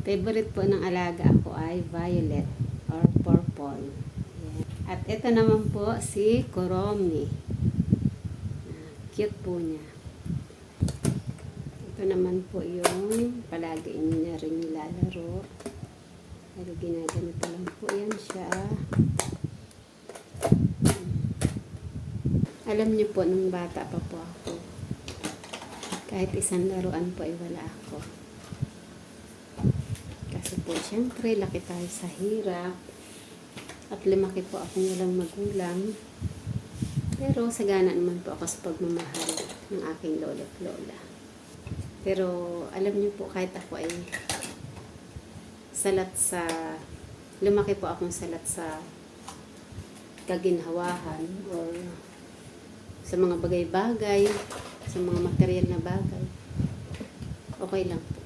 Favorite po ng alaga ako ay violet or purple. Ayan. At ito naman po si Kuromi. Cute po niya. Ito naman po yung palagi niya rin nilalaro. Pero ginaganito lang po yan siya. Alam niyo po, nung bata pa po ako, kahit isang laruan po ay wala ako. Kasi po, syempre, laki tayo sa hirap. At lumaki po akong walang magulang. Pero sagana naman po ako sa pagmamahal ng aking lolo at lola. Pero alam niyo po, kahit ako ay lumaki po akong salat sa kaginhawahan or sa mga bagay-bagay, sa mga material na bagay, okay lang po.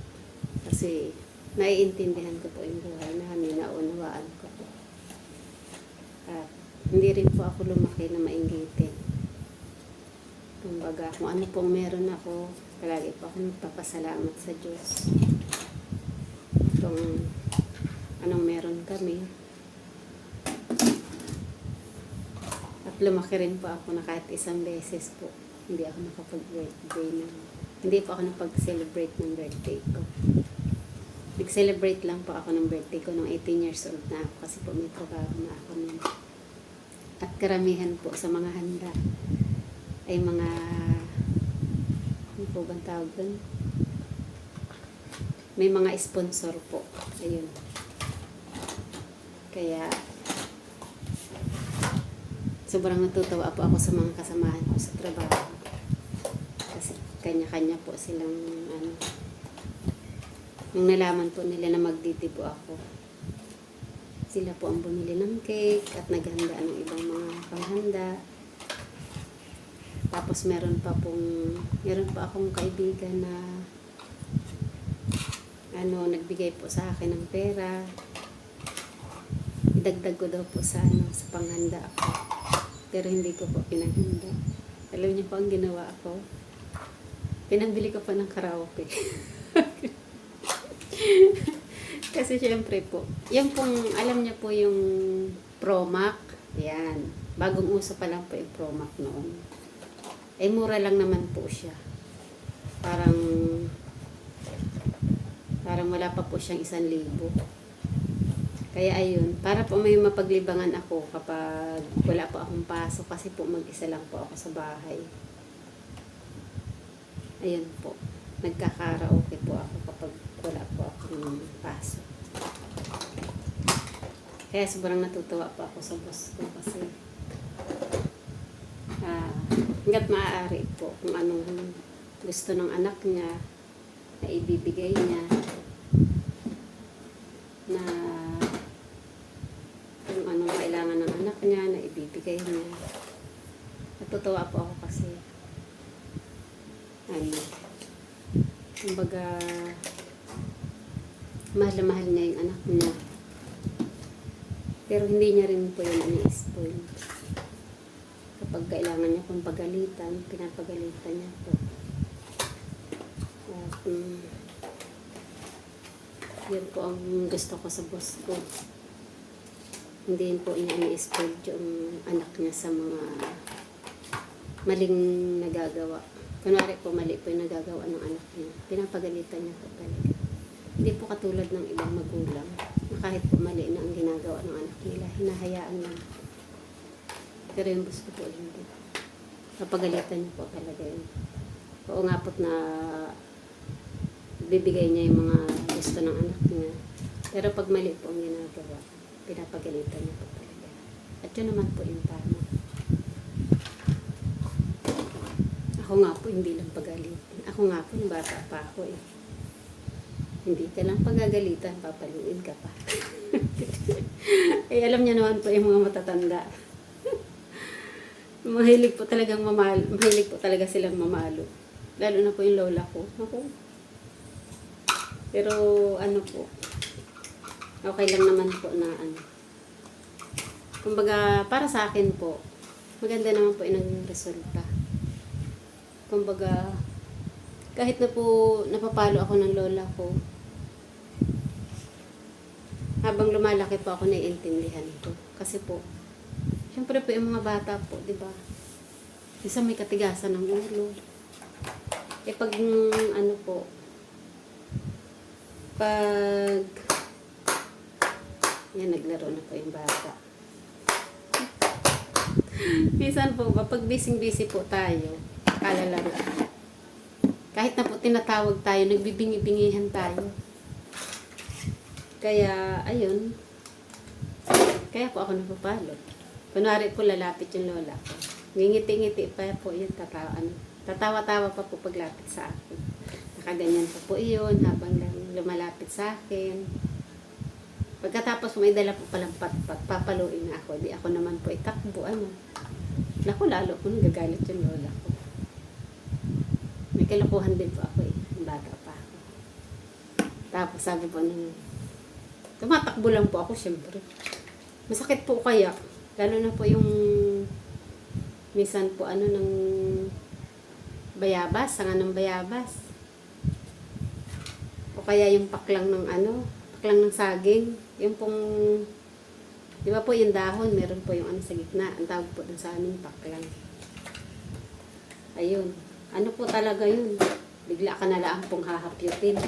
Kasi naiintindihan ko po yung buhay namin, naunawaan ko po. At hindi rin po ako lumaki na mainggitin. Kumbaga, kung ano pong meron ako, palagi po ako nagpapasalamat sa Diyos. Kung anong meron kami. At lumaki rin po ako na kahit isang beses po, hindi ako nakapag-birthday hindi po ako nakapag-celebrate ng birthday ko. Nag-celebrate lang po ako ng birthday ko nung 18 years old na ako kasi po may trabaho na ako nun. At karamihan po sa mga handa ay mga ano po bang tawag doon? May mga sponsor po. Ayun. Kaya sobrang natutuwa po ako sa mga kasamahan ko sa trabaho. Kasi kanya-kanya po silang nung nalaman po nila na magtitipo ako, sila po ang bumili ng cake at naghanda ng ibang mga panghanda. Tapos meron pa akong kaibigan na nagbigay po sa akin ng pera. Idagdag ko daw po sa panghanda ako. Pero hindi ko po pinaghanda. Alam niyo po ang ginawa ko? Pinambili ko pa ng karaoke. Kasi syempre po, yung pong, alam niyo po yung Promac, yan. Bagong uso pa lang po yung Promac noon. Eh, mura lang naman po siya. Parang wala pa po siyang 1,000. Kaya ayun, para po may mapaglibangan ako kapag wala po akong pasok kasi po mag-isa lang po ako sa bahay. Ayun po, nagkakaraoke po ako kapag wala po akong pasok. Kaya sobrang natutuwa po ako sa boss ko kasi hanggat maaari po kung anong gusto ng anak niya na ibibigay niya, na kung anong kailangan ng anak niya na ibibigay niya. Natutuwa po ako kasi kumbaga mahal na mahal niya yung anak niya. Pero hindi niya rin po yun ini-spoil. Kapag kailangan niya pong pagalitan, pinapagalitan niya po. At yun po ang gusto ko sa boss ko. Hindi po niya ini-spoil yung anak niya sa mga maling nagagawa. Kunwari po, mali po yung nagagawa ng anak niya. Pinapagalitan niya po talaga. Hindi po katulad ng ibang magulang na kahit po mali na ang ginagawa ng anak nila, hinahayaan lang. Pero yung boss ko po hindi. Papagalitan niya po talaga yun. Oo nga po't na bibigay niya yung mga gusto ng anak niya. Pero pag mali po ang ginagawa, pinapagalitan niya po talaga. At yun naman po yung tama. Ako nga po, hindi lang pagalitan. Ako nga po, yung bata pa ako eh. Hindi ka lang pagagalitan, papaluin ka pa. Eh, alam niya naman po yung mga matatanda. Mahilig po talaga silang mamalo. Lalo na po yung lola ko. Ako. Pero po, okay lang naman po na Kumbaga, para sa akin po, maganda naman po yung naging resulta. Kumbaga, kahit na po napapalo ako ng lola ko, habang lumalaki po ako, naiintindihan ko. Kasi po, syempre po yung mga bata po, di ba? Isa may katigasan ng ulo. Eh pag, ano po, pag, yan, naglaro na po yung bata. Minsan po ba, pag busy-busy po tayo, kalalaro. Kahit na po tinatawag tayo, nagbibingi-bingihan tayo. Kaya, ayun. Kaya po ako napapalot. Kunwari po lalapit yung lola ko. Ngingiti-ngiti pa po yun, tatawa-tawa pa po paglapit sa akin. Nakaganyan pa po yun habang lumalapit sa akin. Pagkatapos may dala po palang patpat, papaluin na ako. Di ako naman po itakbo, ano. Naku, lalo po nagagalit yung lola ko. May kilukuhan din po ako eh. Bata pa ako. Tapos sabi po nung, tumatakbo lang po ako syempre. Masakit po kaya. Lalo na po yung, minsan po ano ng bayabas, sanga ng bayabas. O kaya yung paklang ng ano, paklang ng saging. Yung pong, di ba po yung dahon, meron po yung ano sa gitna. Ang tawag po dun sa amin, paklang. Ayun. Ano po talaga yun? Bigla ka na lang pong hahapyutin.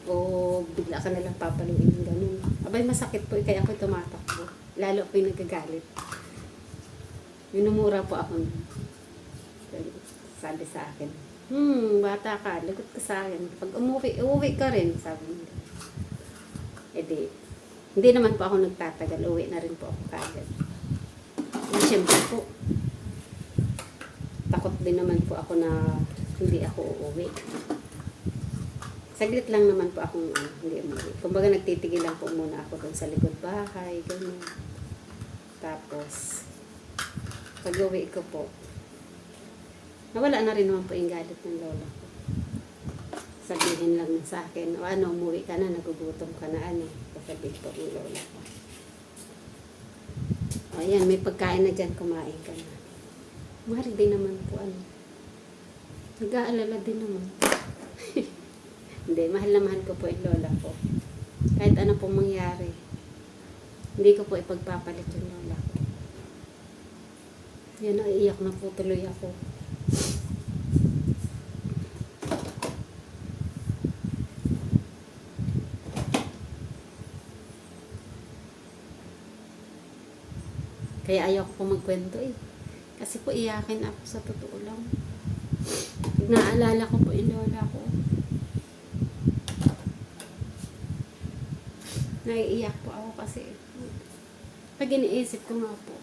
O bigla ka na lang papaluin ng ganun. Abay, masakit po. Kaya ako tumatakbo. Lalo po yung nagagalit. Minumura po ako. Sabi sa akin, bata ka, lagot ka sa akin. Pag umuwi ka rin, sabi nila. E di, hindi naman po ako nagtatagal. Uwi na rin po ako kagad. Siyempre po, takot din naman po ako na hindi ako uuwi. Saglit lang naman po akong hindi umuwi. Kumbaga nagtitigil lang po muna ako doon sa likod bahay, ganyan. Tapos, pag uwi ko po, nawala na rin naman po yung galit ng lola ko. Sabihin lang sa akin, o ano, umuwi ka na, nagugutom ka na, ano. Sasabihin po ng lola ko. O yan, may pagkain na dyan, kumain ka na. Mahal din naman po, ano. Nag-aalala din naman. Hindi, mahal na mahal ko po yung lola ko. Kahit ano pong mangyari, hindi ko po ipagpapalit yung lola ko. Yan, naiiyak na po tuloy ako. Kaya ayaw ko po magkwento eh. Kasi po iyakin ako sa totoo lang. Naalala ko po yung lola ko. Naiiyak po ako kasi pag iniisip ko nga po,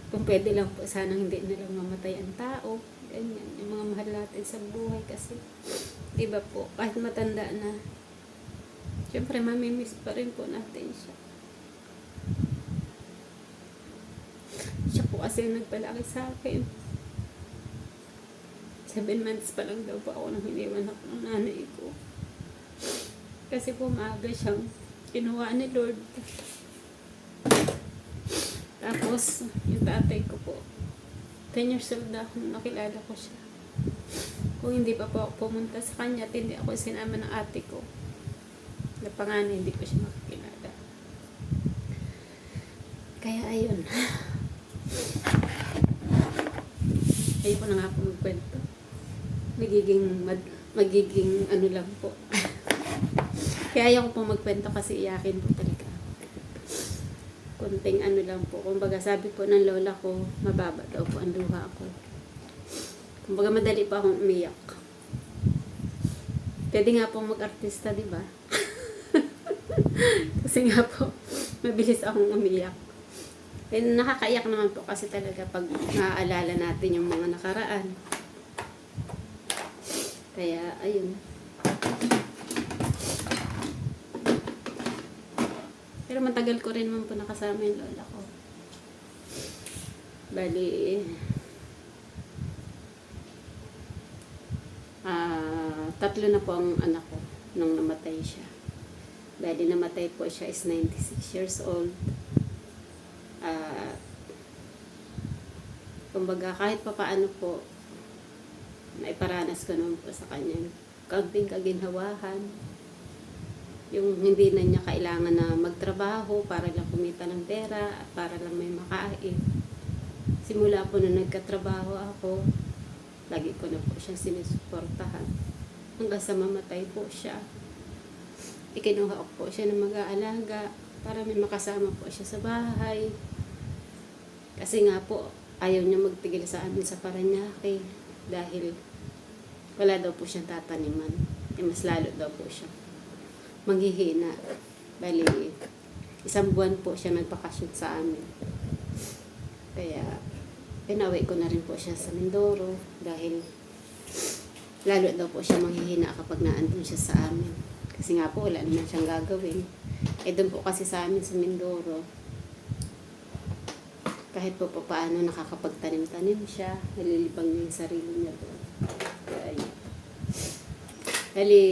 kung pwede lang po sanang hindi na lang mamatay ang tao. Ganyan, yung mga mahal natin sa buhay kasi, diba po, kahit matanda na, syempre mamimiss pa rin po natin siya. Siya po kasi nagpalaki sa akin. 7 months pa lang daw po ako nang iniwan ako ng nanay ko. Kasi po maaga siyang kinuha ni Lord. Tapos, yung tatay ko po, 10 years old na ako nung nakilala ko siya. Kung hindi pa po ako pumunta sa kanya at hindi ako sinama ng ate ko, na panganay, hindi ko siya makikilala. Kaya ayun. Ayoko na nga po magkwento. Magiging ano lang po. Kaya ayaw ko po magkwento kasi iyakin po talaga. Kunting ano lang po. Kumbaga sabi po ng lola ko, mababa daw po ang luha ko. Kumbaga madali pa akong umiyak. Pwede nga po mag-artista, di ba? Kasi nga po, mabilis akong umiyak. And nakakaiyak naman po kasi talaga pag naaalala natin yung mga nakaraan. Kaya, ayun. Pero matagal ko rin naman po nakasama yung lola ko. Bali, 3 na po ang anak ko nung namatay siya. Bali, namatay po siya is 96 years old. Kumbaga, kahit pa paano po, naiparanas ko naman po sa kanya. Kaunting kaginhawahan. Yung hindi na niya kailangan na magtrabaho para lang kumita ng pera at para lang may makain. Simula po na nagkatrabaho ako, lagi ko na po siya sinusuportahan. Hanggang sa mamatay po siya. Ikinuha ko po siya ng mag-aalaga para may makasama po siya sa bahay. Kasi nga po, ayaw niya magtigil sa amin sa Paranaque dahil wala daw po siyang tataniman. Mas lalo daw po siya manghihina. Bali, 1 buwan po siya nagbakasyon sa amin. Kaya, pinawi ko na rin po siya sa Mindoro dahil lalo daw po siya manghihina kapag naandun siya sa amin. Kasi nga po, wala naman siyang gagawin. Doon po kasi sa amin sa Mindoro, kahit po paano nakakapagtanim-tanim siya, nalilibang niya yung sarili niya doon. Kaya, bali,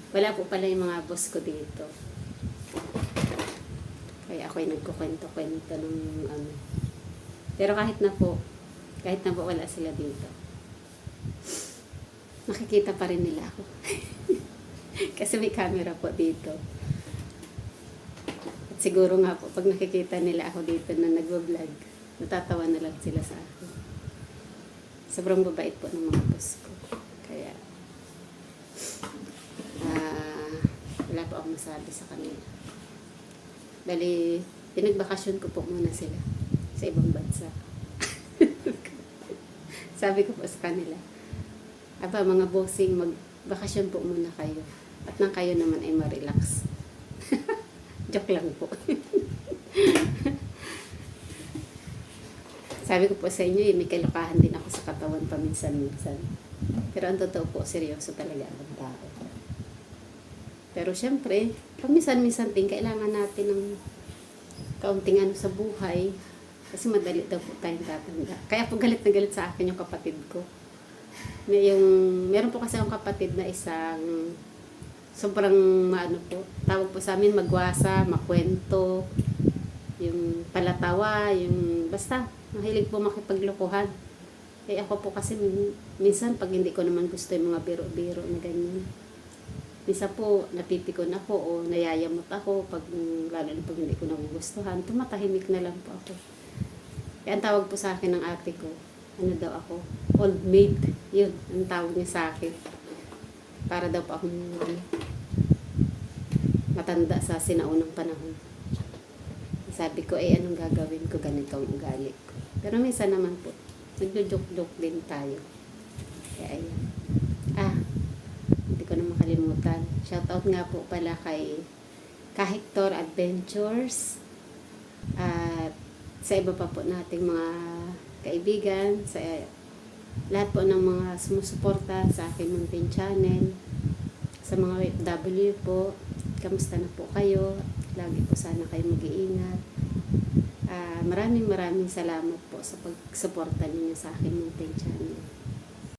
wala po pala yung mga boss ko dito. Kaya ako'y nagkukwento-kwento ng ano. Pero kahit na po wala sila dito, nakikita pa rin nila ako. Kasi may camera po dito. At siguro nga po, pag nakikita nila ako dito na nagbablog, natatawa na lang sila sa akin. Sobrang babait po ng mga boss ko. Kaya, wala po akong masabi sa kanila. Bali, pinagbakasyon ko po muna sila sa ibang bansa. Sabi ko po sa kanila, aba mga bossing, magbakasyon po muna kayo. At nang kayo naman ay ma-relax. Joke lang po. Sabi ko po sa inyo, may kalokahan din ako sa katawan paminsan-minsan. Pero ang totoo po, seryoso talaga ang tao. Pero syempre, paminsan-minsan din, kailangan natin ng kaunting ano sa buhay. Kasi madali daw po tayong tatanda. Kaya po galit na galit sa akin yung kapatid ko. Meron po kasi akong kapatid na isang sobrang maano po. Tawag po sa amin magwasa, makwento, yung palatawa, yung basta, mahilig po makipaglokohan. Ako po kasi minsan pag hindi ko naman gusto yung mga biro-biro na ganyan. Minsan po, napipikon ako o nayayamot ako lalo na pag hindi ko nagugustuhan. Tumatahimik na lang po ako. Kaya ang tawag po sa akin ng ate ko, ano daw ako? Old maid. Yun, ang tawag niya sa akin. Para daw po akong matanda sa sinaunang panahon. Sabi ko, anong gagawin ko? Ganito ang ugali ko. Pero minsan naman po, nagjo-joke-joke din tayo. Kaya ayan. Hindi ko na makalimutan. Shoutout nga po pala kay Hector Adventures at sa iba pa po nating mga kaibigan, sa lahat po ng mga sumusuporta sa aking munting channel, sa mga OFW po, kamusta na po kayo? Lagi po sana kayo mag-iingat. Maraming salamat po sa pagsuporta ninyo sa aking munting channel.